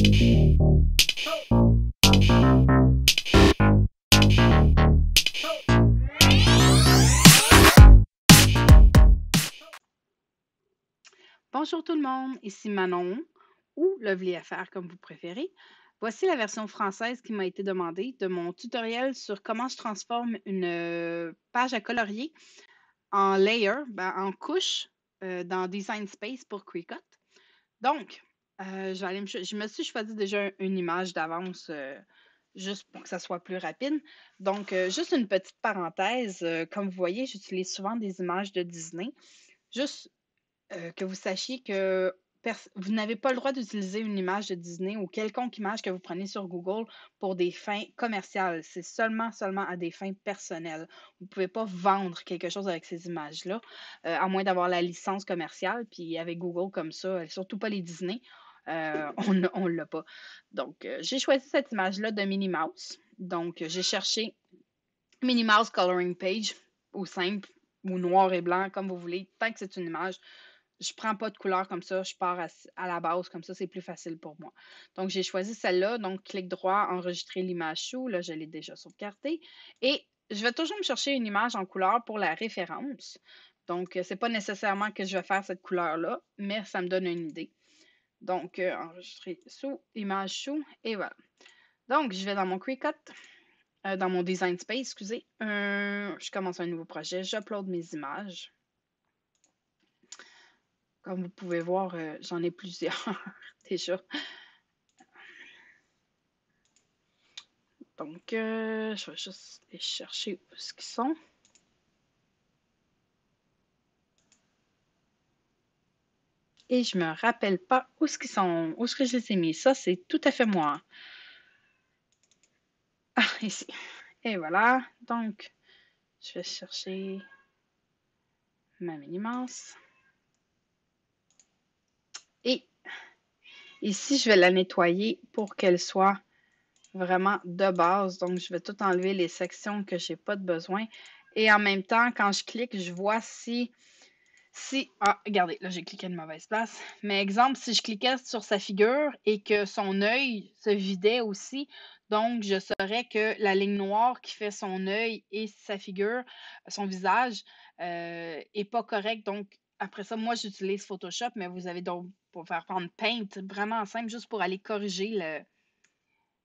Bonjour tout le monde, ici Manon ou Lovely FR comme vous préférez. Voici la version française qui m'a été demandée de mon tutoriel sur comment je transforme une page à colorier en layer, en couche dans Design Space pour Cricut. Donc, je me suis choisi déjà une image d'avance juste pour que ça soit plus rapide. Donc, juste une petite parenthèse, comme vous voyez, j'utilise souvent des images de Disney. Juste que vous sachiez que vous n'avez pas le droit d'utiliser une image de Disney ou quelconque image que vous prenez sur Google pour des fins commerciales. C'est seulement à des fins personnelles. Vous ne pouvez pas vendre quelque chose avec ces images-là, à moins d'avoir la licence commerciale. Puis avec Google comme ça, surtout pas les Disney, on ne l'a pas. Donc, j'ai choisi cette image-là de Minnie Mouse. Donc, j'ai cherché Minnie Mouse Coloring Page, ou simple, ou noir et blanc, comme vous voulez, tant que c'est une image. Je ne prends pas de couleur comme ça, je pars à la base, comme ça, c'est plus facile pour moi. Donc, j'ai choisi celle-là. Donc, clic droit, enregistrer l'image chou. Là, je l'ai déjà sauvegardée. Et je vais toujours me chercher une image en couleur pour la référence. Donc, ce n'est pas nécessairement que je vais faire cette couleur-là, mais ça me donne une idée. Donc, enregistrer sous, image chou, et voilà. Donc, je vais dans mon Cricut, dans mon Design Space, excusez. Je commence un nouveau projet, j'upload mes images. Comme vous pouvez voir, j'en ai plusieurs déjà. Donc, je vais juste les chercher où ce qu'ils sont. Et je me rappelle pas où ce qu'ils sont, où ce que je les ai mis. Ça, c'est tout à fait moi. Ah, ici. Et voilà. Donc, je vais chercher ma Minnie Mouse. Et ici, je vais la nettoyer pour qu'elle soit vraiment de base. Donc, je vais tout enlever les sections que j'ai pas de besoin. Et en même temps, quand je clique, je vois si, regardez, là, j'ai cliqué à une mauvaise place. Mais exemple, si je cliquais sur sa figure et que son œil se vidait aussi, donc je saurais que la ligne noire qui fait son œil et sa figure, son visage, est pas correcte. Donc, après ça, moi, j'utilise Photoshop, mais vous avez donc pour faire prendre Paint, vraiment simple, juste pour aller corriger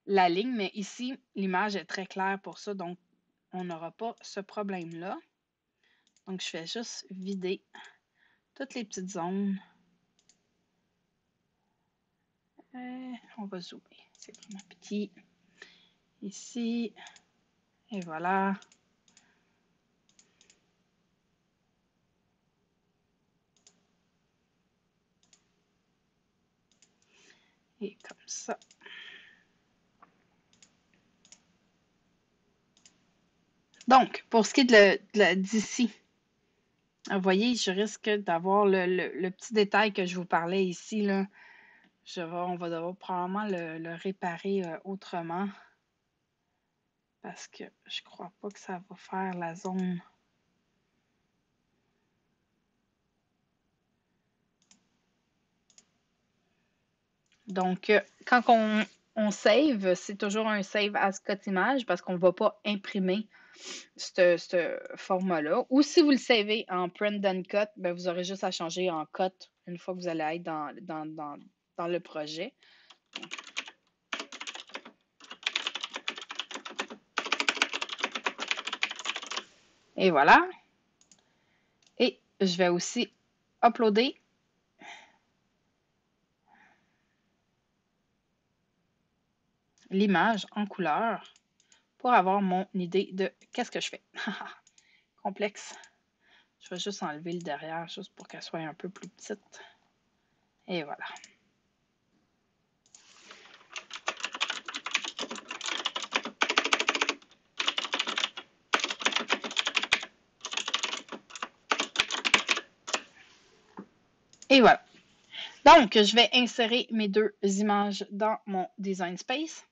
la ligne. Mais ici, l'image est très claire pour ça, donc on n'aura pas ce problème-là. Donc, je fais juste vider toutes les petites zones. On va zoomer. C'est vraiment petit. Ici. Et voilà. Et comme ça. Donc, pour ce qui est d'ici, vous voyez, je risque d'avoir le petit détail que je vous parlais ici. Là. On va devoir probablement le réparer autrement. Parce que je crois pas que ça va faire la zone. Donc, quand on save, c'est toujours un save as cut image parce qu'on ne va pas imprimer ce format-là. Ou si vous le savez en print and cut, ben, vous aurez juste à changer en cut une fois que vous allez être dans le projet. Et voilà. Et je vais aussi uploader l'image en couleur pour avoir mon idée de qu'est-ce que je fais. Complexe. Je vais juste enlever le derrière juste pour qu'elle soit un peu plus petite. Et voilà. Et voilà. Donc, je vais insérer mes deux images dans mon Design Space.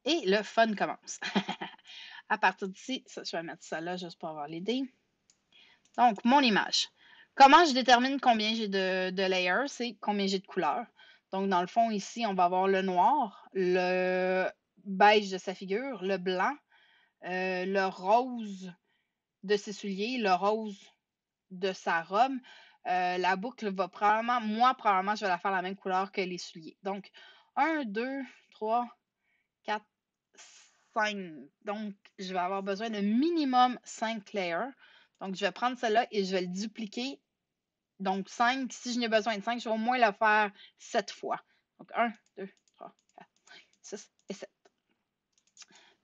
Et le fun commence. À partir d'ici, je vais mettre ça là juste pour avoir l'idée. Donc, mon image. Comment je détermine combien j'ai de layers? C'est combien j'ai de couleurs. Donc, dans le fond, ici, on va avoir le noir, le beige de sa figure, le blanc, le rose de ses souliers, le rose de sa robe. La boucle va probablement, je vais la faire la même couleur que les souliers. Donc, 1, 2, 3, 4, 5. Donc, je vais avoir besoin de minimum 5 layers. Donc, je vais prendre celle-là et je vais le dupliquer. Donc, 5, si je n'ai besoin de 5, je vais au moins le faire 7 fois. Donc, 1, 2, 3, 4, 5, 6 et 7.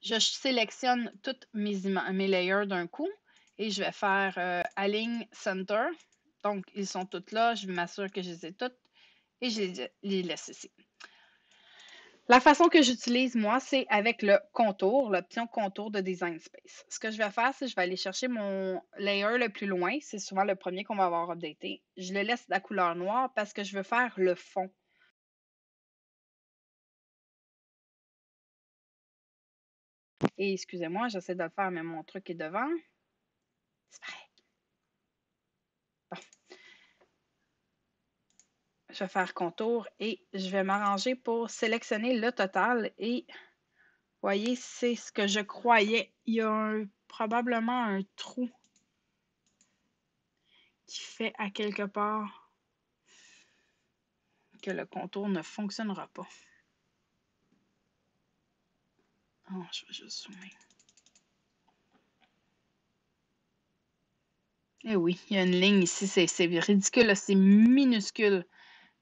Je sélectionne tous mes layers d'un coup et je vais faire Align Center. Donc, ils sont tous là. Je m'assure que je les ai toutes et je les laisse ici. La façon que j'utilise, moi, c'est avec le contour, l'option contour de Design Space. Ce que je vais faire, c'est que je vais aller chercher mon layer le plus loin. C'est souvent le premier qu'on va avoir updaté. Je le laisse de la couleur noire parce que je veux faire le fond. Et excusez-moi, j'essaie de le faire, mais mon truc est devant. C'est pareil. Bon. Je vais faire contour et je vais m'arranger pour sélectionner le total. Et voyez, c'est ce que je croyais. Il y a probablement un trou qui fait à quelque part que le contour ne fonctionnera pas. Oh, je vais juste zoomer. Eh oui, il y a une ligne ici, c'est ridicule, c'est minuscule.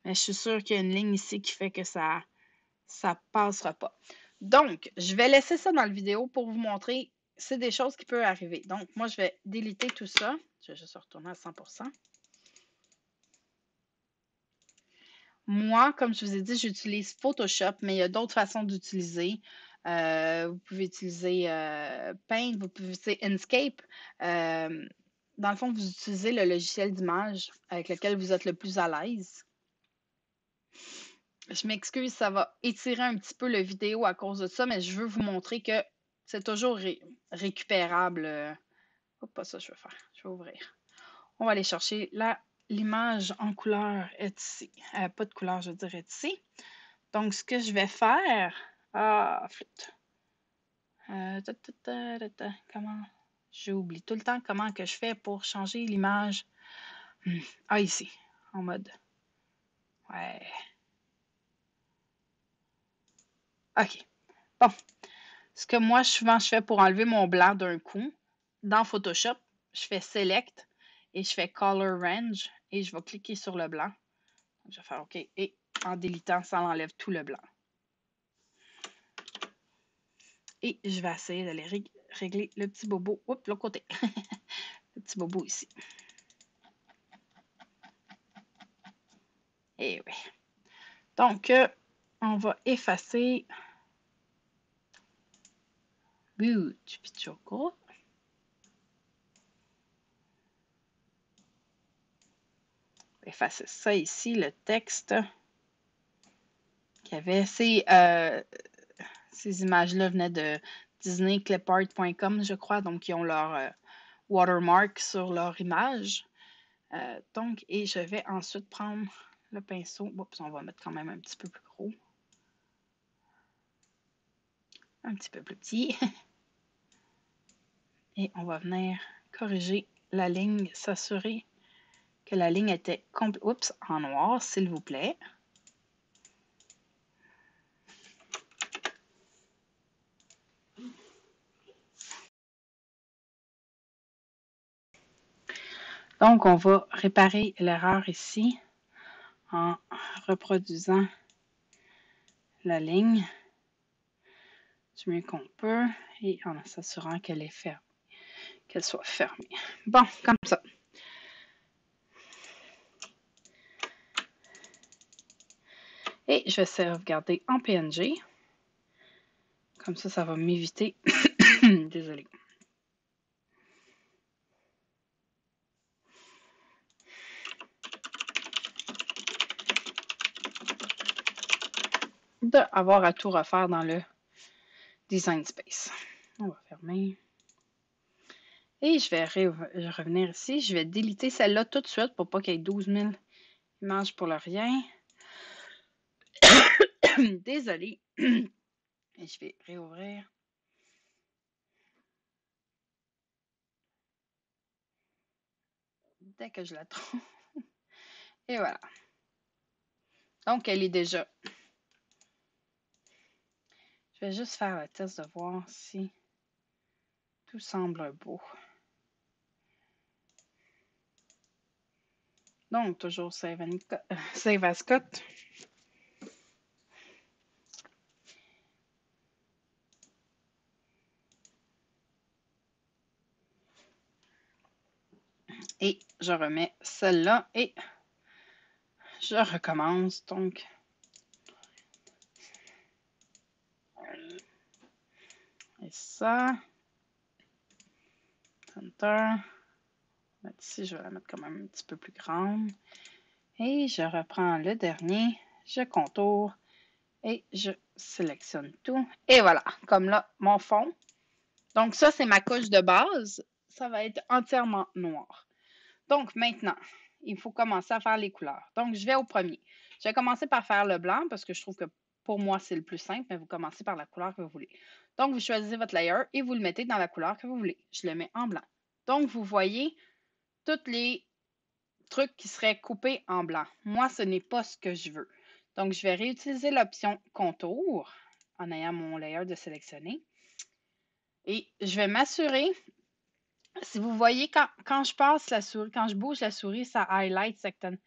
Mais je suis sûre qu'il y a une ligne ici qui fait que ça passera pas. Donc, je vais laisser ça dans la vidéo pour vous montrer, c'est des choses qui peuvent arriver. Donc, moi, je vais déliter tout ça. Je vais juste retourner à 100%. Moi, comme je vous ai dit, j'utilise Photoshop, mais il y a d'autres façons d'utiliser. Vous pouvez utiliser Paint, vous pouvez utiliser Inkscape. Dans le fond, vous utilisez le logiciel d'image avec lequel vous êtes le plus à l'aise. Je m'excuse, ça va étirer un petit peu la vidéo à cause de ça, mais je veux vous montrer que c'est toujours récupérable. Oh, pas ça, je vais faire. Je vais ouvrir. On va aller chercher l'image en couleur est ici. Pas de couleur, je veux dire, est ici. Donc, ce que je vais faire. Ah, flûte. Comment? J'oublie tout le temps comment que je fais pour changer l'image. Ah, ici. En mode. Ouais. OK. Bon. Ce que moi, souvent, je fais pour enlever mon blanc d'un coup, dans Photoshop, je fais Select et je fais Color Range et je vais cliquer sur le blanc. Donc, je vais faire OK. Et en délitant, ça enlève tout le blanc. Et je vais essayer d'aller régler le petit bobo. Oups, l'autre côté. Le petit bobo ici. Et oui. Donc, on va effacer. Du pichoco. Effacer ça ici, le texte qu'il y avait. Ces images-là venaient de disneyclipart.com, je crois. Donc, ils ont leur watermark sur leur image. Donc, et je vais ensuite prendre le pinceau. Oups, on va mettre quand même un petit peu plus gros. Un petit peu plus petit. Et on va venir corriger la ligne, s'assurer que la ligne était en noir, s'il vous plaît. Donc, on va réparer l'erreur ici en reproduisant la ligne du mieux qu'on peut et en s'assurant qu'elle est fermée, qu'elle soit fermée. Bon, comme ça. Et je vais sauvegarder en PNG. Comme ça va m'éviter. Désolée. D'avoir à tout refaire dans le Design Space. On va fermer. Et je vais revenir ici. Je vais déliter celle-là tout de suite pour pas qu'il y ait 12 000 images pour le rien. Désolée. Et je vais réouvrir. Dès que je la trouve. Et voilà. Donc, elle est déjà. Je vais juste faire le test de voir si tout semble beau. Donc, toujours Save as cut. Et je remets celle-là et je recommence. Donc, et ça. Center. Ici, je vais la mettre quand même un petit peu plus grande. Et je reprends le dernier. Je contourne et je sélectionne tout. Et voilà, comme là, mon fond. Donc, ça, c'est ma couche de base. Ça va être entièrement noir. Donc, maintenant, il faut commencer à faire les couleurs. Donc, je vais au premier. Je vais commencer par faire le blanc parce que je trouve que pour moi, c'est le plus simple, mais vous commencez par la couleur que vous voulez. Donc, vous choisissez votre layer et vous le mettez dans la couleur que vous voulez. Je le mets en blanc. Donc, vous voyez tous les trucs qui seraient coupés en blanc. Moi, ce n'est pas ce que je veux. Donc, je vais réutiliser l'option contour en ayant mon layer de sélectionner. Et je vais m'assurer, si vous voyez, quand je passe la souris, quand je bouge la souris, ça highlight certaines.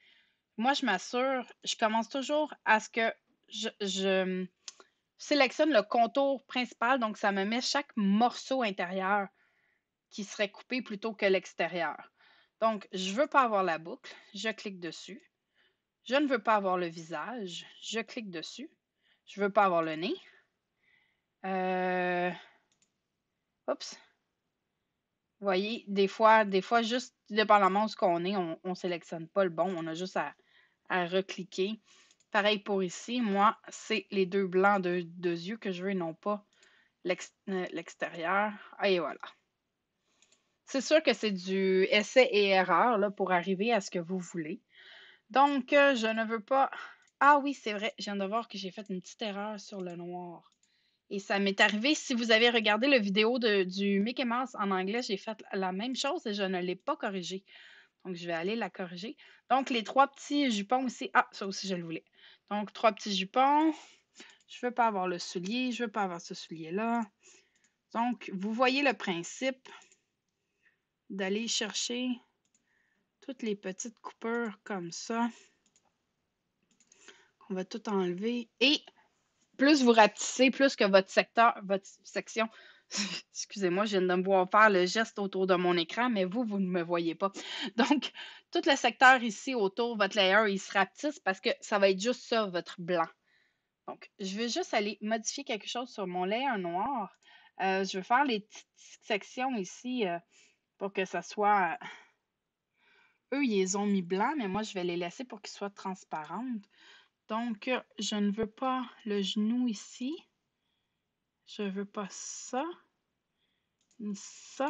Moi, je m'assure, je commence toujours à ce que je sélectionne le contour principal, donc ça me met chaque morceau intérieur qui serait coupé plutôt que l'extérieur. Donc, je ne veux pas avoir la boucle, je clique dessus. Je ne veux pas avoir le visage, je clique dessus. Je ne veux pas avoir le nez. Oups. Vous voyez, des fois, juste dépendamment de ce qu'on est, on ne sélectionne pas le bon. On a juste à recliquer. Pareil pour ici. Moi, c'est les deux blancs de yeux que je veux et non pas l'extérieur. Et voilà. C'est sûr que c'est du essai et erreur là, pour arriver à ce que vous voulez. Donc, je ne veux pas... Ah oui, c'est vrai, je viens de voir que j'ai fait une petite erreur sur le noir. Et ça m'est arrivé, si vous avez regardé la vidéo du Mickey Mouse en anglais, j'ai fait la même chose et je ne l'ai pas corrigée. Donc, je vais aller la corriger. Donc, les trois petits jupons aussi. Ah, ça aussi, je le voulais. Donc, trois petits jupons. Je ne veux pas avoir le soulier. Je ne veux pas avoir ce soulier-là. Donc, vous voyez le principe d'aller chercher toutes les petites coupures comme ça. On va tout enlever. Et plus vous rapetissez, plus que votre section, excusez-moi, je viens de me voir faire le geste autour de mon écran, mais vous ne me voyez pas. Donc, tout le secteur ici autour, votre layer, il se rapetisse parce que ça va être juste ça, votre blanc. Donc, je vais juste aller modifier quelque chose sur mon layer noir. Je vais faire les petites sections ici pour que ça soit... eux, ils les ont mis blanc, mais moi, je vais les laisser pour qu'ils soient transparentes. Donc, je ne veux pas le genou ici. Je veux pas ça. Ni ça.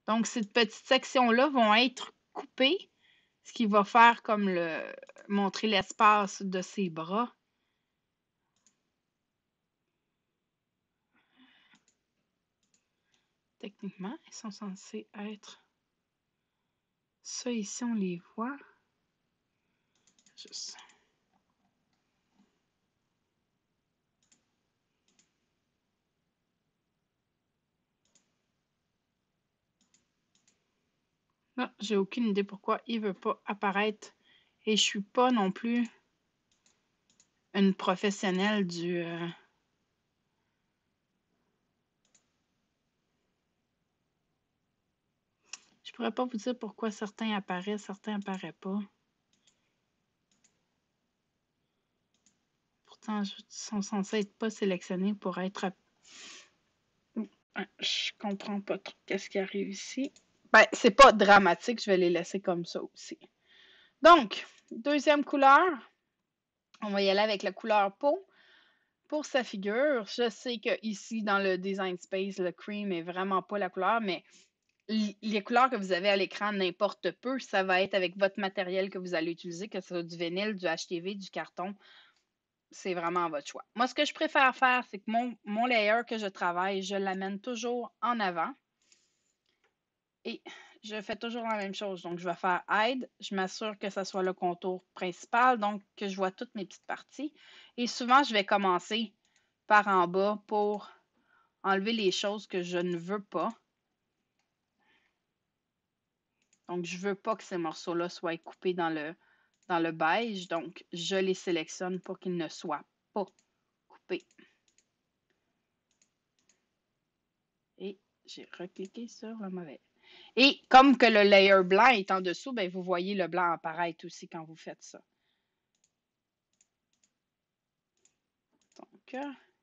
Donc, ces petites sections-là vont être coupées, ce qui va faire comme montrer l'espace de ses bras. Techniquement, ils sont censés être... Ça, ici, on les voit. Juste... Non, j'ai aucune idée pourquoi il ne veut pas apparaître. Et je suis pas non plus une professionnelle du... Je pourrais pas vous dire pourquoi certains apparaissent, certains apparaissent pas. Pourtant, ils sont censés être pas sélectionnés pour être... Je comprends pas trop qu'est-ce qui arrive ici. Ben, c'est pas dramatique, je vais les laisser comme ça aussi. Donc, deuxième couleur, on va y aller avec la couleur peau. Pour sa figure, je sais que ici dans le Design Space, le cream est vraiment pas la couleur, mais les couleurs que vous avez à l'écran, n'importe peu, ça va être avec votre matériel que vous allez utiliser, que ce soit du vinyle, du HTV, du carton. C'est vraiment à votre choix. Moi, ce que je préfère faire, c'est que mon layer que je travaille, je l'amène toujours en avant et je fais toujours la même chose. Donc, je vais faire Hide, je m'assure que ce soit le contour principal, donc que je vois toutes mes petites parties. Et souvent, je vais commencer par en bas pour enlever les choses que je ne veux pas. Donc, je ne veux pas que ces morceaux-là soient coupés dans le beige. Donc, je les sélectionne pour qu'ils ne soient pas coupés. Et j'ai recliqué sur le mauvais. Et comme que le layer blanc est en dessous, ben, vous voyez le blanc apparaître aussi quand vous faites ça. Donc,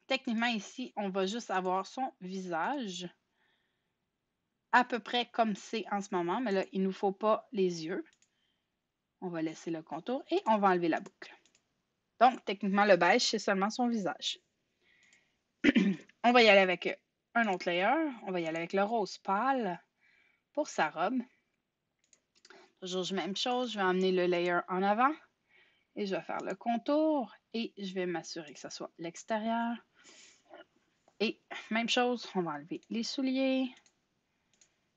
techniquement ici, on va juste avoir son visage à peu près comme c'est en ce moment, mais là, il ne nous faut pas les yeux. On va laisser le contour et on va enlever la boucle. Donc, techniquement, le beige, c'est seulement son visage. On va y aller avec un autre layer. On va y aller avec le rose pâle pour sa robe. Toujours la même chose, je vais emmener le layer en avant et je vais faire le contour et je vais m'assurer que ce soit l'extérieur. Et même chose, on va enlever les souliers.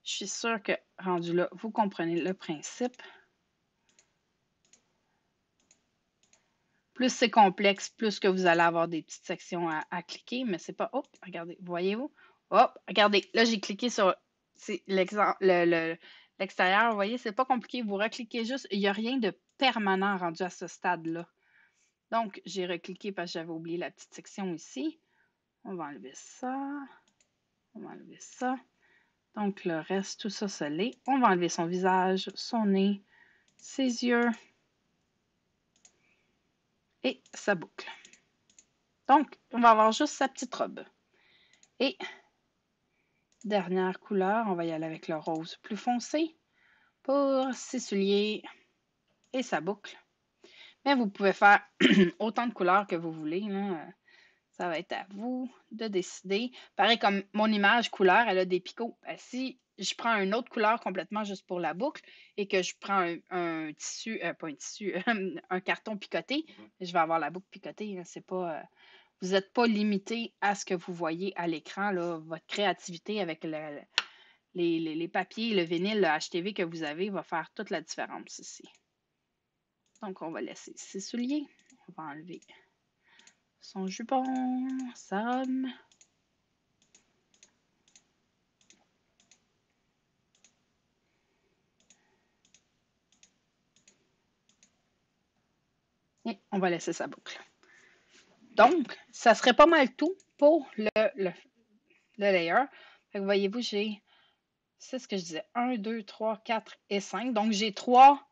Je suis sûre que rendu là, vous comprenez le principe. Plus c'est complexe, plus que vous allez avoir des petites sections à cliquer, mais c'est pas... Hop, regardez, voyez-vous? Hop, regardez, là j'ai cliqué sur l'extérieur, vous voyez, c'est pas compliqué, vous recliquez juste, il n'y a rien de permanent rendu à ce stade-là. Donc, j'ai recliqué parce que j'avais oublié la petite section ici. On va enlever ça. On va enlever ça. Donc, le reste, tout ça, ça l'est. On va enlever son visage, son nez, ses yeux et sa boucle. Donc, on va avoir juste sa petite robe. Et dernière couleur, on va y aller avec le rose plus foncé pour ses souliers et sa boucle. Mais vous pouvez faire autant de couleurs que vous voulez, là. Ça va être à vous de décider. Pareil comme mon image couleur, elle a des picots. Ben, si je prends une autre couleur complètement juste pour la boucle et que je prends un tissu, pas un tissu, un carton picoté, je vais avoir la boucle picotée. C'est pas, vous n'êtes pas limité à ce que vous voyez à l'écran. Votre créativité avec les papiers, le vinyle, le HTV que vous avez va faire toute la différence ici. Donc, on va laisser ses souliers. On va enlever son jupon, sa robe. Et on va laisser sa boucle. Donc, ça serait pas mal tout pour le layer. Fait que voyez-vous, c'est ce que je disais, 1, 2, 3, 4 et 5. Donc, j'ai 3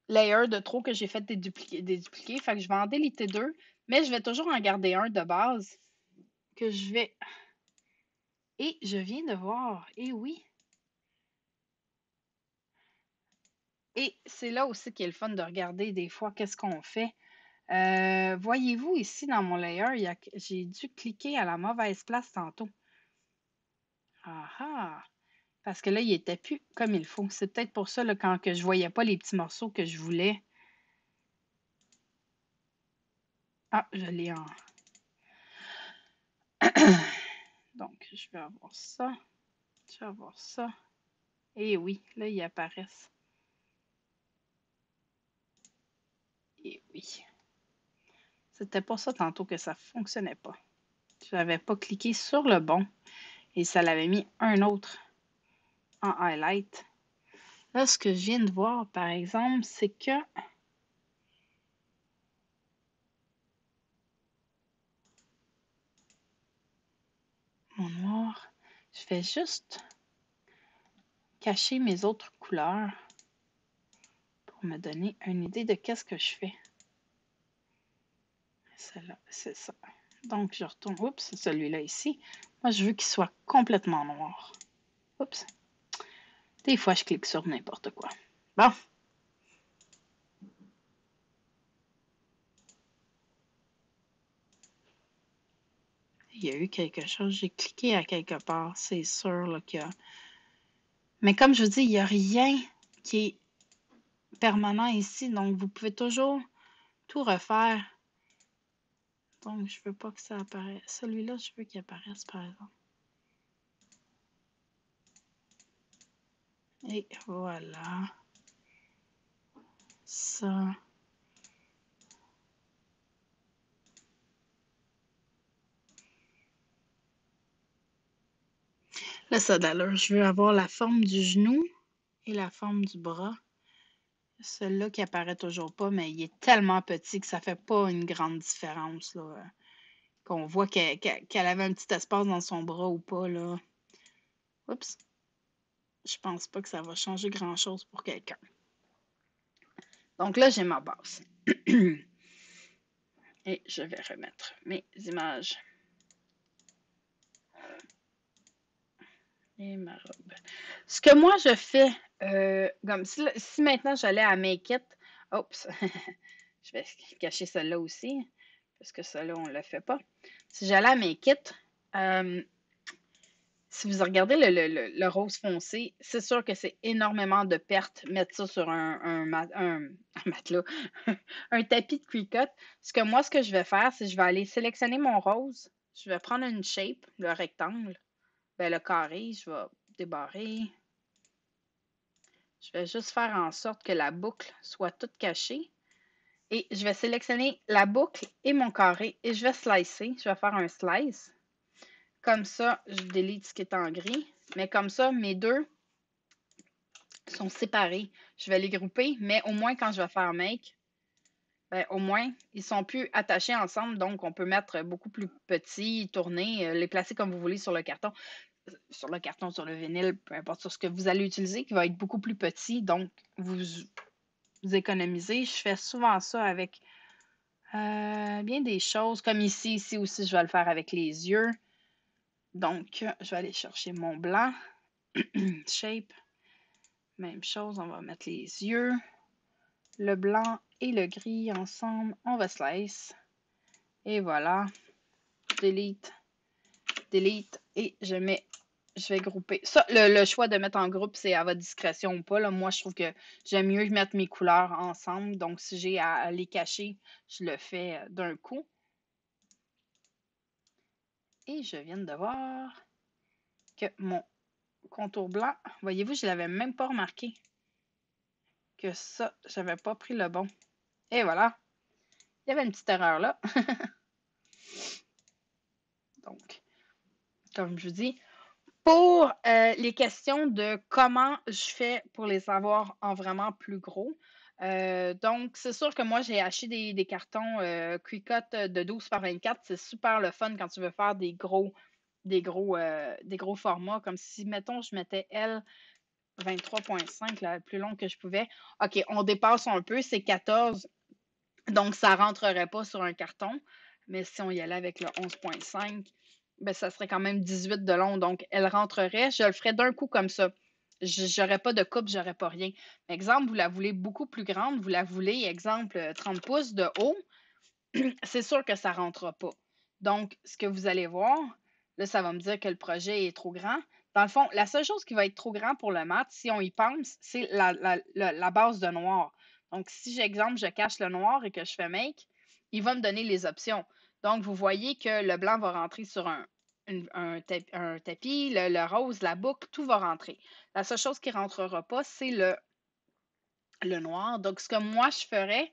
layers de trop que j'ai fait des dupliqués. Fait que je vais en déliter 2, mais je vais toujours en garder un de base que je vais... Et je viens de voir, et oui. Et c'est là aussi qu'il est le fun de regarder des fois qu'est-ce qu'on fait. Voyez-vous ici dans mon layer, j'ai dû cliquer à la mauvaise place tantôt. Ah ah! Parce que là, il était plus comme il faut. C'est peut-être pour ça, là, quand que je voyais pas les petits morceaux que je voulais. Ah, je l'ai en... Donc, je vais avoir ça. Je vais avoir ça. Et oui, là, ils apparaissent. Et oui. C'était pour ça tantôt que ça fonctionnait pas. Je n'avais pas cliqué sur le bon. Et ça l'avait mis un autre en highlight. Là, ce que je viens de voir, par exemple, c'est que mon noir, je vais juste cacher mes autres couleurs pour me donner une idée de qu'est-ce que je fais. Celle-là, c'est ça. Donc, je retourne. Oups, celui-là ici. Moi, je veux qu'il soit complètement noir. Oups. Des fois, je clique sur n'importe quoi. Bon. Il y a eu quelque chose. J'ai cliqué à quelque part. C'est sûr là, qu'il y a... Mais comme je vous dis, il n'y a rien qui est permanent ici. Donc, vous pouvez toujours tout refaire. Donc, je veux pas que ça apparaisse. Celui-là, je veux qu'il apparaisse, par exemple. Et voilà. Ça. Là, ça a d'allure. Je veux avoir la forme du genou et la forme du bras. Celui-là qui apparaît toujours pas, mais il est tellement petit que ça fait pas une grande différence, là. Qu'on voit qu'elle avait un petit espace dans son bras ou pas, là. Oups. Je pense pas que ça va changer grand-chose pour quelqu'un. Donc là, j'ai ma base. Et je vais remettre mes images. Et ma robe. Ce que moi, je fais, comme si maintenant j'allais à Make It, oups, je vais cacher celle-là aussi, parce que celle-là, on ne le fait pas. Si j'allais à Make It, si vous regardez le rose foncé, c'est sûr que c'est énormément de pertes mettre ça sur un matelas, un tapis de Cricut. Ce que je vais faire, c'est que je vais aller sélectionner mon rose. Je vais prendre une shape, le rectangle, ben, le carré, je vais débarrer. Je vais juste faire en sorte que la boucle soit toute cachée. Et je vais sélectionner la boucle et mon carré et je vais slicer. Je vais faire un slice. Comme ça, je délite ce qui est en gris. Mais comme ça, mes deux sont séparés. Je vais les grouper, mais au moins quand je vais faire make, ben, au moins, ils sont plus attachés ensemble. Donc, on peut mettre beaucoup plus petits, tourner, les placer comme vous voulez sur le carton, sur le vinyle, peu importe sur ce que vous allez utiliser, qui va être beaucoup plus petit. Donc, vous économisez. Je fais souvent ça avec bien des choses. Comme ici aussi, je vais le faire avec les yeux. Donc, je vais aller chercher mon blanc. Shape. Même chose, on va mettre les yeux. Le blanc et le gris ensemble. On va slice. Et voilà. Delete. Delete. Et je vais grouper. Ça, le choix de mettre en groupe, c'est à votre discrétion ou pas. Là. Moi, je trouve que j'aime mieux mettre mes couleurs ensemble. Donc, si j'ai à les cacher, je le fais d'un coup. Et je viens de voir que mon contour blanc, voyez-vous, je ne l'avais même pas remarqué. Que ça, je n'avais pas pris le bon. Et voilà. Il y avait une petite erreur là. Donc, comme je vous dis, pour les questions de comment je fais pour les avoir en vraiment plus gros, donc c'est sûr que moi j'ai acheté des cartons Cricut de 12 par 24. C'est super le fun quand tu veux faire des gros formats, comme si, mettons, je mettais L 23.5, le plus long que je pouvais. OK, on dépasse un peu, c'est 14, donc ça ne rentrerait pas sur un carton. Mais si on y allait avec le 11.5, ben, ça serait quand même 18 de long. Donc, elle rentrerait. Je le ferais d'un coup comme ça. Je n'aurais pas de coupe, je n'aurais pas rien. Exemple, vous la voulez beaucoup plus grande. Vous la voulez, exemple, 30 pouces de haut. C'est sûr que ça ne rentrera pas. Donc, ce que vous allez voir, là, ça va me dire que le projet est trop grand. Dans le fond, la seule chose qui va être trop grand pour le mat, si on y pense, c'est la base de noir. Donc, si j'exemple, je cache le noir et que je fais make, il va me donner les options. Donc, vous voyez que le blanc va rentrer sur un tapis, le rose, la boucle, tout va rentrer. La seule chose qui ne rentrera pas, c'est le noir. Donc, ce que moi, je ferais,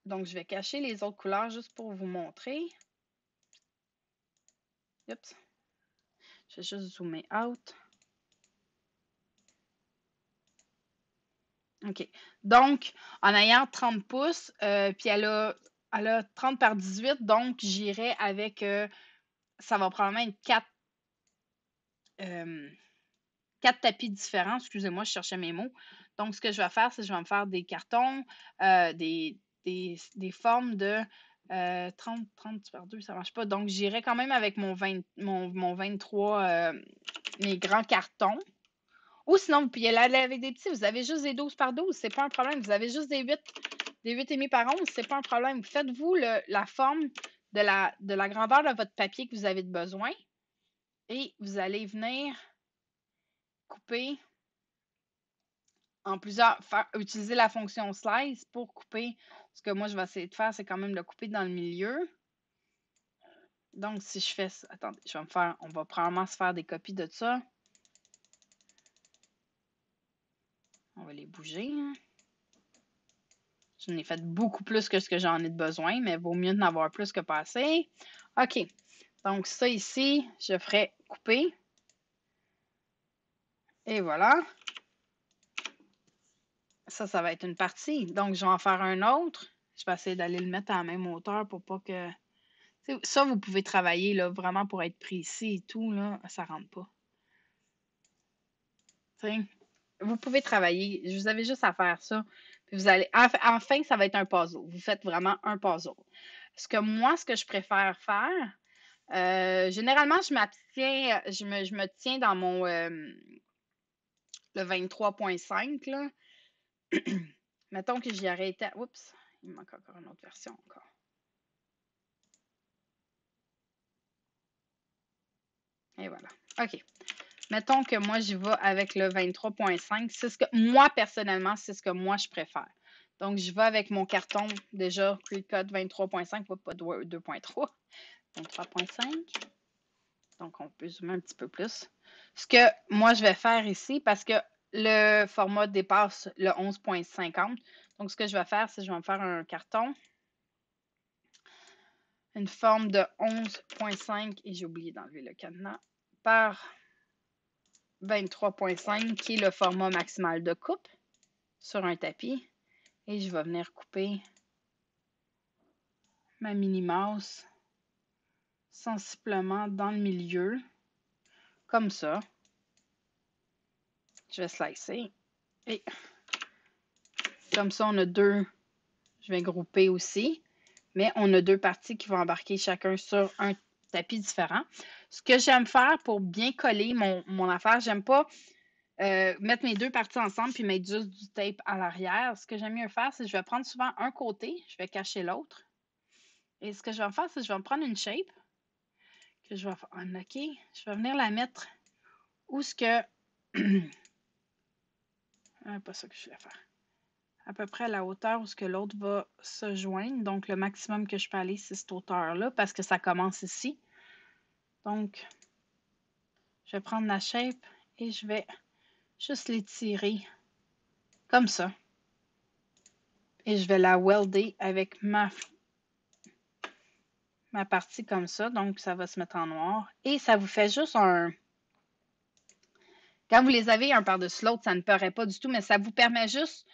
donc, je vais cacher les autres couleurs juste pour vous montrer. Oups. Je vais juste zoomer out. OK. Donc, en ayant 30 pouces, puis elle a 30 par 18, donc j'irai avec, ça va probablement être 4 tapis différents. Excusez-moi, je cherchais mes mots. Donc, ce que je vais faire, c'est que je vais me faire des cartons, des formes de 30 par 2, ça ne marche pas. Donc, j'irai quand même avec mon 23, mes grands cartons. Ou sinon, vous pouvez aller avec des petits. Vous avez juste des 12 par 12, c'est pas un problème. Vous avez juste des 8,5 par 11, c'est pas un problème. Faites-vous la forme de la grandeur de votre papier que vous avez besoin et vous allez venir couper en plusieurs, utiliser la fonction slice pour couper. Ce que moi, je vais essayer de faire, c'est quand même le couper dans le milieu. Donc, si je fais ça, attendez, on va probablement se faire des copies de ça. On va les bouger. J'en ai fait beaucoup plus que ce que j'en ai de besoin, mais il vaut mieux d'en avoir plus que pas assez. OK. Donc, ça ici, je ferai couper. Et voilà. Ça va être une partie. Donc, je vais en faire un autre. Je vais essayer d'aller le mettre à la même hauteur pour pas que... Ça, vous pouvez travailler là, vraiment pour être précis et tout. Là, ça rentre pas. T'sais, vous pouvez travailler. Vous avez juste à faire ça. Puis vous allez... Enfin, ça va être un puzzle. Vous faites vraiment un puzzle. Ce que je préfère faire, généralement, je me tiens dans mon le 23.5, là. Mettons que j'y arrêtais. Oups, il me manque encore une autre version encore. Et voilà. OK. Mettons que moi, j'y vais avec le 23.5. C'est ce que moi, personnellement, c'est ce que moi, je préfère. Donc, je vais avec mon carton déjà pre-cut 23.5, pas 2.3. 23.5. Donc, on peut zoomer un petit peu plus. Ce que moi, je vais faire ici, parce que le format dépasse le 11.50. Donc, ce que je vais faire, c'est que je vais me faire un carton. Une forme de 11.5, et j'ai oublié d'enlever le cadenas, par 23.5, qui est le format maximal de coupe sur un tapis. Et je vais venir couper ma mini mouse sensiblement dans le milieu, comme ça. Je vais slicer. Et comme ça, on a deux. Je vais grouper aussi. Mais on a deux parties qui vont embarquer chacun sur un tapis différent. Ce que j'aime faire pour bien coller mon affaire, j'aime pas mettre mes deux parties ensemble puis mettre juste du tape à l'arrière. Ce que j'aime mieux faire, c'est que je vais prendre souvent un côté, je vais cacher l'autre. Et ce que je vais faire, c'est que je vais me prendre une shape que je vais unlocker. Je vais venir la mettre où ce que... pas ça que je voulais faire. À peu près à la hauteur où ce que l'autre va se joindre. Donc, le maximum que je peux aller, c'est cette hauteur-là parce que ça commence ici. Donc, je vais prendre la shape et je vais juste l'étirer comme ça. Et je vais la welder avec ma partie comme ça. Donc, ça va se mettre en noir. Et ça vous fait juste un... Quand vous les avez un par-dessus l'autre, ça ne paraît pas du tout, mais ça vous permet juste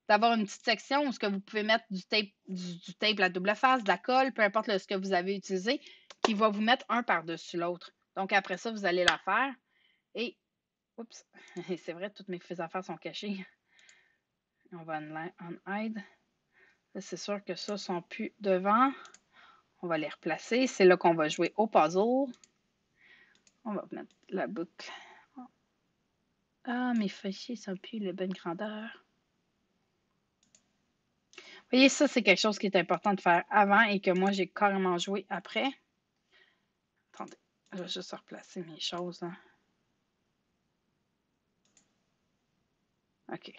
d'avoir une petite section où ce que vous pouvez mettre du tape à double face, de la colle, peu importe ce que vous avez utilisé, qui va vous mettre un par-dessus l'autre. Donc, après ça, vous allez la faire. Et, oups, c'est vrai, toutes mes affaires sont cachées. On va en hide. C'est sûr que ça ne sont plus devant. On va les replacer. C'est là qu'on va jouer au puzzle. On va mettre la boucle. Ah, mes fichiers sont plus de bonne grandeur. Vous voyez, ça, c'est quelque chose qui est important de faire avant et que moi, j'ai carrément joué après. Attendez, je vais juste replacer mes choses. Hein. OK.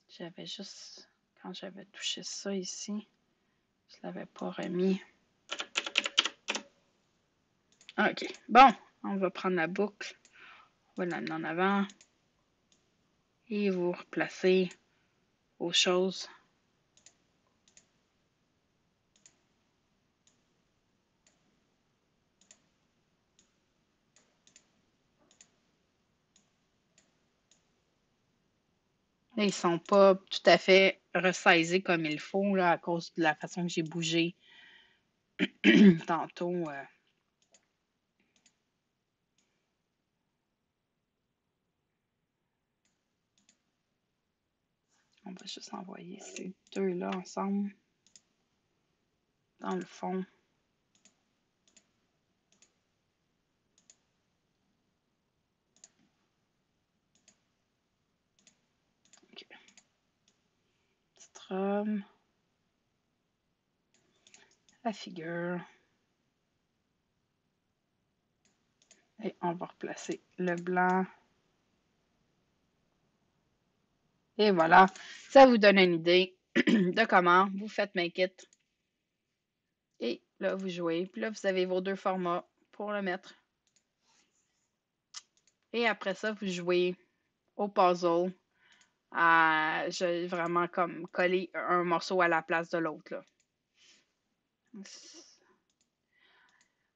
J'avais juste, quand j'avais touché ça ici, je ne l'avais pas remis. OK. Bon, on va prendre la boucle. On va l'amener en avant. Et vous replacer aux choses. Là, ils ne sont pas tout à fait resizés comme il faut là, à cause de la façon que j'ai bougé tantôt. On va juste envoyer ces deux-là ensemble dans le fond. ferme la figure. Et on va replacer le blanc. Et voilà, ça vous donne une idée de comment vous faites Make It. Et là, vous jouez. Puis là, vous avez vos deux formats pour le mettre. Et après ça, vous jouez au puzzle. J'ai vraiment comme collé un morceau à la place de l'autre.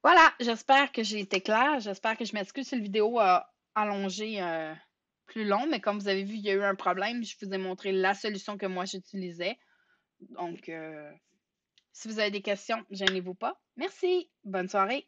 Voilà, j'espère que j'ai été claire. J'espère que je m'excuse si la vidéo a allongé plus long, mais comme vous avez vu, il y a eu un problème. Je vous ai montré la solution que moi j'utilisais. Donc, si vous avez des questions, gênez-vous pas. Merci. Bonne soirée.